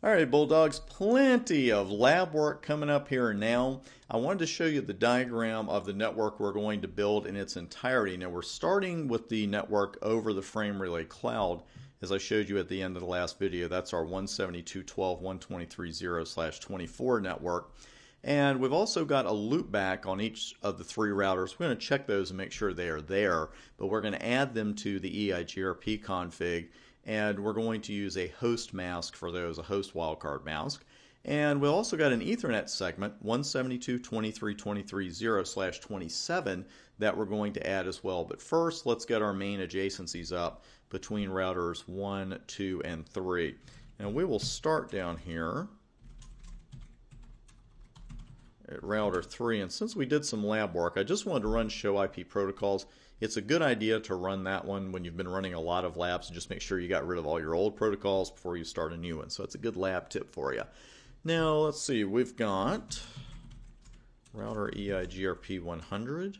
All right, Bulldogs, plenty of lab work coming up here now. I wanted to show you the diagram of the network we're going to build in its entirety. Now, we're starting with the network over the frame relay cloud, as I showed you at the end of the last video. That's our 172.12.123.0/24 network. And we've also got a loopback on each of the three routers. We're going to check those and make sure they are there, but we're going to add them to the EIGRP config. And we're going to use a host mask for those, a host wildcard mask. And we also got an Ethernet segment, 172.23.23.0/27, that we're going to add as well. But first, let's get our main adjacencies up between routers 1, 2, and 3. And we will start down here at router 3. And since we did some lab work, I just wanted to run show IP protocols. It's a good idea to run that one when you've been running a lot of labs, and just make sure you got rid of all your old protocols before you start a new one. So it's a good lab tip for you. Now let's see, we've got router EIGRP 100,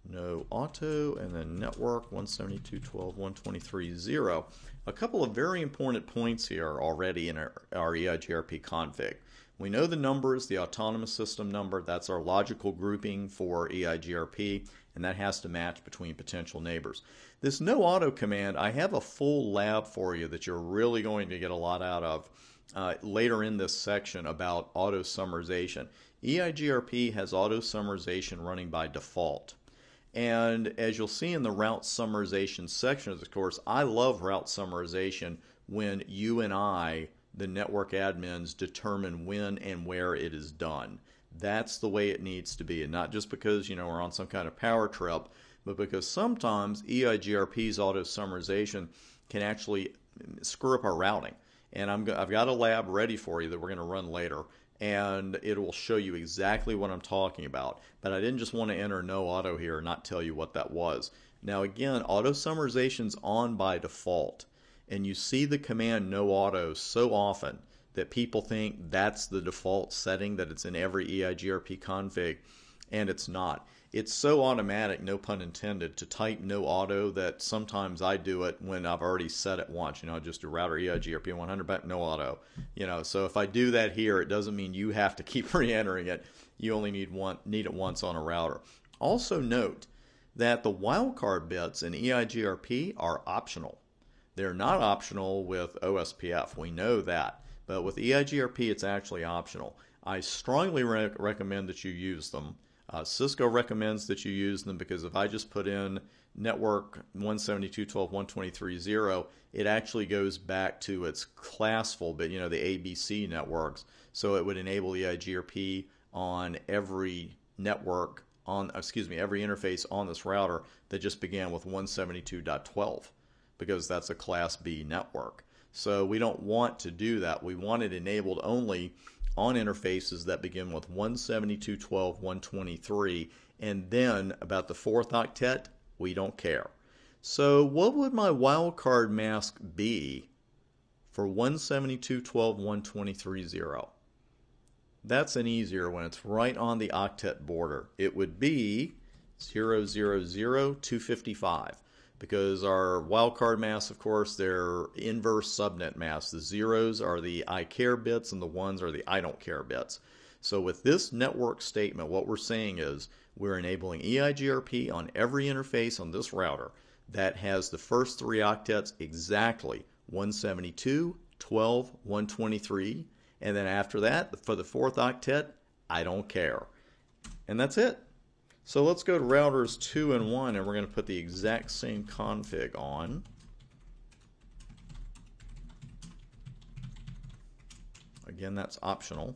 no auto, and then network 172.12.123.0. A couple of very important points here already in our EIGRP config. We know the number is the autonomous system number. That's our logical grouping for EIGRP, and that has to match between potential neighbors. This no auto command, I have a full lab for you that you're really going to get a lot out of later in this section about auto summarization. EIGRP has auto summarization running by default. And as you'll see in the route summarization section of this course, I love route summarization when you and I, the network admins, determine when and where it is done. That's the way it needs to be, and not just because we're on some kind of power trip, but because sometimes EIGRP's auto summarization can actually screw up our routing. And I've got a lab ready for you that we're going to run later, and it will show you exactly what I'm talking about. But I didn't just want to enter no auto here and not tell you what that was. Now again, auto summarization's on by default. And you see the command no auto so often that people think that's the default setting, that it's in every EIGRP config, and it's not. It's so automatic, no pun intended, to type no auto that sometimes I do it when I've already set it once. I just do router EIGRP 100, but no auto. So if I do that here, it doesn't mean you have to keep re-entering it. You only need it once on a router. Also note that the wildcard bits in EIGRP are optional. They're not optional with OSPF. We know that. But with EIGRP, it's actually optional. I strongly recommend that you use them. Cisco recommends that you use them because if I just put in network 172.12.123.0, it actually goes back to its classful bit, the ABC networks. So it would enable EIGRP on every network every interface on this router that just began with 172.12. because that's a Class B network. So we don't want to do that. We want it enabled only on interfaces that begin with 172.12.123, and then about the fourth octet, we don't care. So what would my wildcard mask be for 172.12.123.0? That's an easier one. It's right on the octet border. It would be 000.255. Because our wildcard masks, of course, they're inverse subnet masks. The zeros are the I care bits and the ones are the I don't care bits. So with this network statement, what we're saying is we're enabling EIGRP on every interface on this router that has the first three octets exactly 172.12.123, and then after that, for the fourth octet, I don't care. And that's it. So let's go to routers 2 and 1, and we're going to put the exact same config on. Again, that's optional.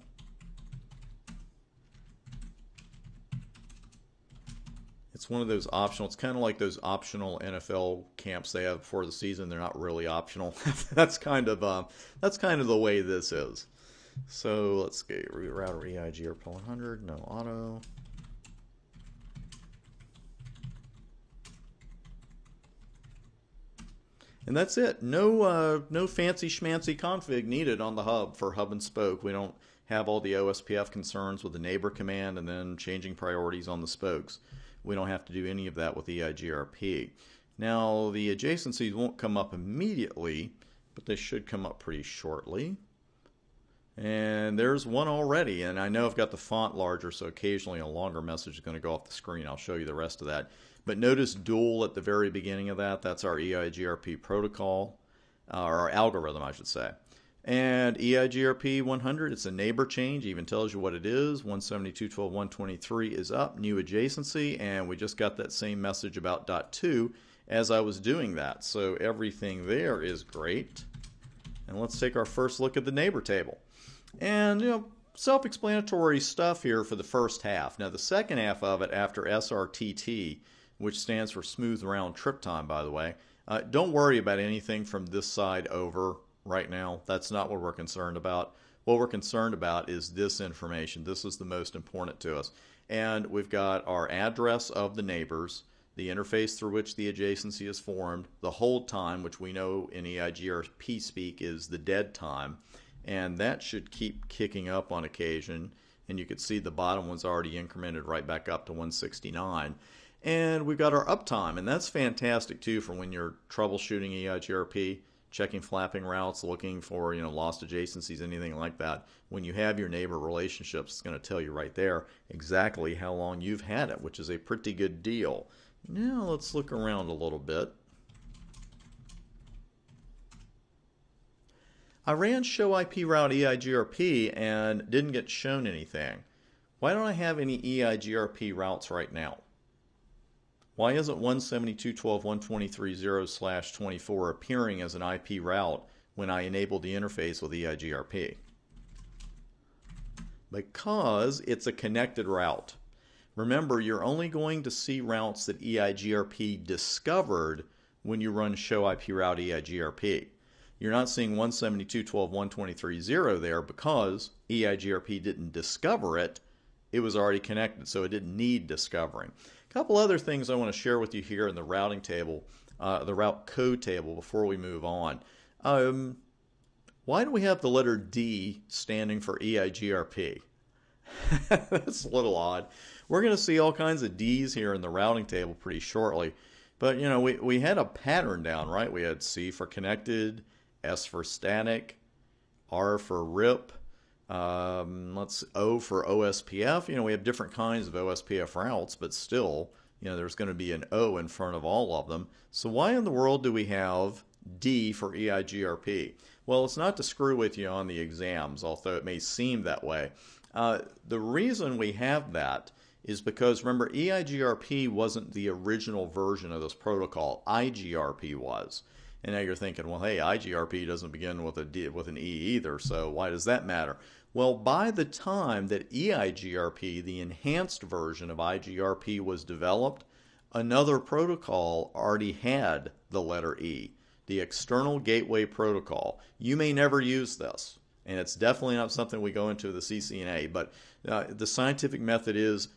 It's one of those optional, it's kind of like those optional NFL camps they have before the season. They're not really optional. That's kind of the way this is. So let's get router EIGRP 100, no auto. And that's it. No fancy schmancy config needed on the hub for hub and spoke. We don't have all the OSPF concerns with the neighbor command and then changing priorities on the spokes. We don't have to do any of that with EIGRP. Now, the adjacencies won't come up immediately, but they should come up pretty shortly. And there's one already, and I know I've got the font larger, so occasionally a longer message is going to go off the screen. I'll show you the rest of that. But notice dual at the very beginning of that. That's our EIGRP protocol, or our algorithm, I should say. And EIGRP 100, it's a neighbor change, even tells you what it is. 172.12.123 is up, new adjacency, and we just got that same message about .2 as I was doing that. So everything there is great. And let's take our first look at the neighbor table. And, self-explanatory stuff here for the first half. Now, the second half of it, after SRTT, which stands for smooth round trip time, by the way, don't worry about anything from this side over right now. That's not what we're concerned about. What we're concerned about is this information. This is the most important to us. And we've got our address of the neighbors, the interface through which the adjacency is formed, the hold time, which we know in EIGRP speak is the dead time. And that should keep kicking up on occasion. And you can see the bottom one's already incremented right back up to 169. And we've got our uptime, and that's fantastic too for when you're troubleshooting EIGRP, checking flapping routes, looking for lost adjacencies, anything like that. When you have your neighbor relationships, it's going to tell you right there exactly how long you've had it, which is a pretty good deal. Now let's look around a little bit. I ran show IP route EIGRP and didn't get shown anything. Why don't I have any EIGRP routes right now? Why isn't 172.12.123.0/24 appearing as an IP route when I enable the interface with EIGRP? Because it's a connected route. Remember, you're only going to see routes that EIGRP discovered when you run show IP route EIGRP. You're not seeing 172.12.123.0 there because EIGRP didn't discover it. It was already connected, so it didn't need discovering. A couple other things I want to share with you here in the routing table, the route code table, before we move on. Why do we have the letter D standing for EIGRP? That's a little odd. We're going to see all kinds of D's here in the routing table pretty shortly. But, we had a pattern down, right? We had C for connected, S for static, R for RIP, O for OSPF. We have different kinds of OSPF routes, but still, there's going to be an O in front of all of them. So why in the world do we have D for EIGRP? Well, it's not to screw with you on the exams, although it may seem that way. The reason we have that is because, remember, EIGRP wasn't the original version of this protocol. IGRP was. And now you're thinking, well, hey, IGRP doesn't begin with an E either, so why does that matter? Well, by the time that EIGRP, the enhanced version of IGRP, was developed, another protocol already had the letter E, the External Gateway Protocol. You may never use this, and it's definitely not something we go into the CCNA, but the scientific method is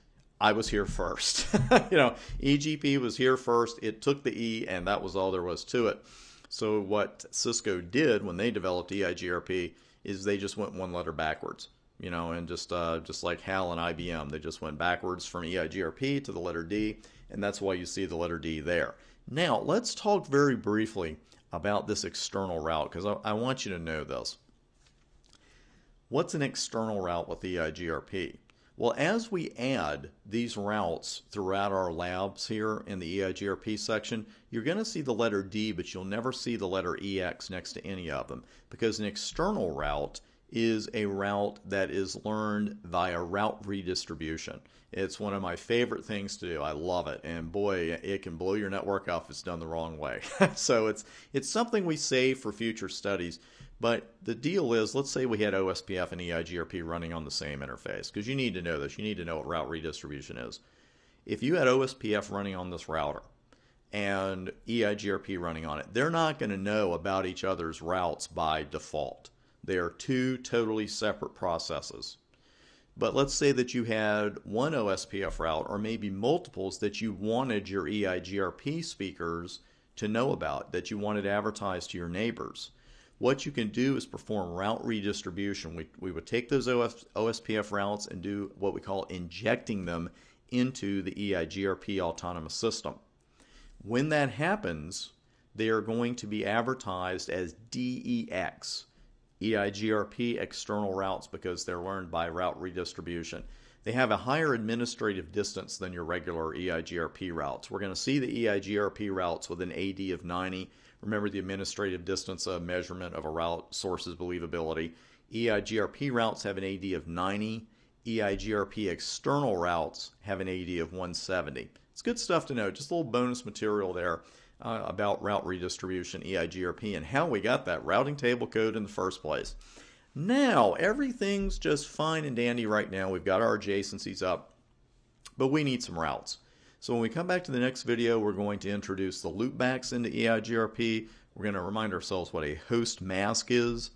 I was here first. EGP was here first. It took the E, and that was all there was to it. So what Cisco did when they developed EIGRP is they just went one letter backwards, and just like HAL and IBM, they just went backwards from EIGRP to the letter D, and that's why you see the letter D there. Now, let's talk very briefly about this external route, because I want you to know this. What's an external route with EIGRP? Well, as we add these routes throughout our labs here in the EIGRP section, you're going to see the letter D, but you'll never see the letter EX next to any of them, because an external route is a route that is learned via route redistribution. It's one of my favorite things to do. I love it, and boy, it can blow your network up if it's done the wrong way. So it's something we save for future studies. But the deal is, let's say we had OSPF and EIGRP running on the same interface, because you need to know this. You need to know what route redistribution is. If you had OSPF running on this router and EIGRP running on it, they're not going to know about each other's routes by default. They are two totally separate processes. But let's say that you had one OSPF route, or maybe multiples, that you wanted your EIGRP speakers to know about, that you wanted advertised to your neighbors. What you can do is perform route redistribution. We would take those OSPF routes and do what we call injecting them into the EIGRP autonomous system. When that happens, they are going to be advertised as DEX. EIGRP external routes because they're learned by route redistribution. They have a higher administrative distance than your regular EIGRP routes. We're going to see the EIGRP routes with an AD of 90. Remember, the administrative distance measurement of a route source's believability. EIGRP routes have an AD of 90. EIGRP external routes have an AD of 170. It's good stuff to know. Just a little bonus material there about route redistribution, EIGRP, and how we got that routing table code in the first place. Now, everything's just fine and dandy right now. We've got our adjacencies up, but we need some routes. So when we come back to the next video, we're going to introduce the loopbacks into EIGRP. We're going to remind ourselves what a host mask is,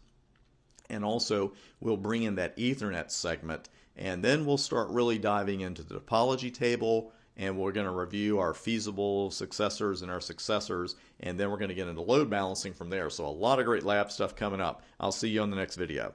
and also we'll bring in that Ethernet segment, and then we'll start really diving into the topology table, and we're going to review our feasible successors and our successors, and then we're going to get into load balancing from there. So a lot of great lab stuff coming up. I'll see you on the next video.